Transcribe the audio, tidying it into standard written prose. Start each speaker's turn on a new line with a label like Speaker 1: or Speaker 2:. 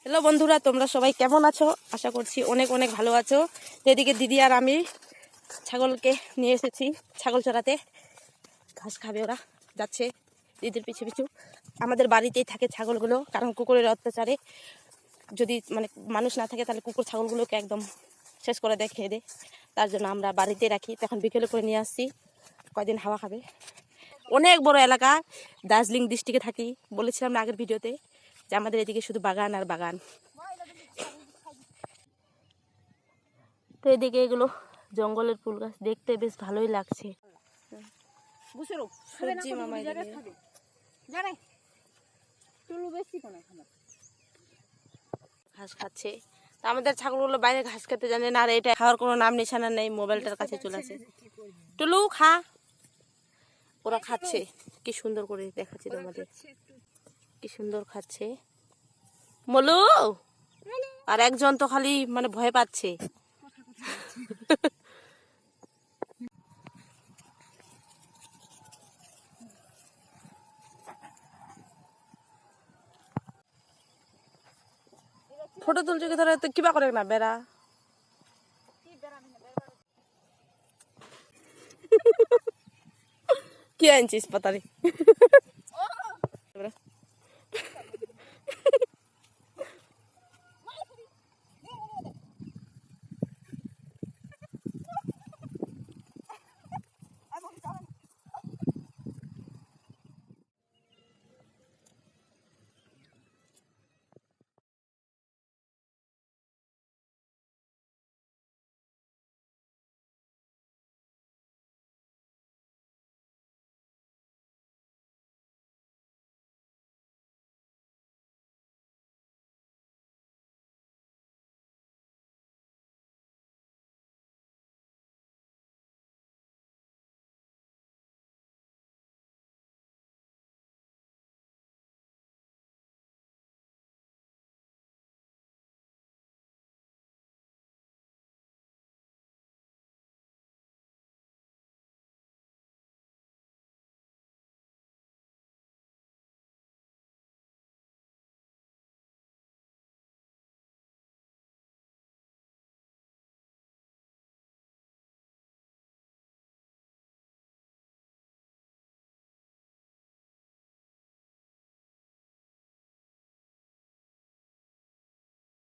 Speaker 1: Hello বন্ধুরা, তোমরা সবাই কেমন আছো? আশা করছি অনেক অনেক ভালো আছো। এদিকে দিদি আর আমি ছাগলকে নিয়ে এসেছি ছাগল চড়াতে। ঘাস খাবে, ওরা যাচ্ছে দিদির পিছু পিছু। আমাদের বাড়িতেই থাকে ছাগলগুলো, কারণ কুকুরের অত্যাচারে যদি মানুষ না থাকে তাহলে কুকুর ছাগলগুলোকে একদম শেষ করে দেয়, খেয়ে দেয়। তার জন্য আমরা বাড়িতে রাখি। তখন বিকেলে করে নিয়ে আসছি, কয়দিন হাওয়া খাবে। অনেক বড় এলাকা, দার্জিলিং ডিস্ট্রিক্টে থাকি। বলেছিলাম না আগের ভিডিওতে যে আমাদের এদিকে শুধু বাগান আর বাগান। তো এদিকে এগুলো জঙ্গলের ফুল গাছ, দেখতে বেশ ভালোই লাগছে। সবজি মামাই ঘাস খাচ্ছে। তা আমাদের ছাগলগুলো বাইরে ঘাস খেতে জানে না, আর এটা খাওয়ার কোনো নাম নিশানা নেই, মোবাইলটার কাছে চলে আসে। টুলু খা, ওরা খাচ্ছে কি সুন্দর করে দেখাচ্ছি তোমাদের, কি সুন্দর খাচ্ছে। মলু আর একজন তো খালি ভয় পাচ্ছে। ফটো তুলছে কি ধরে তো কিবা করে না বেড়া। কি আনছিস পাতারি?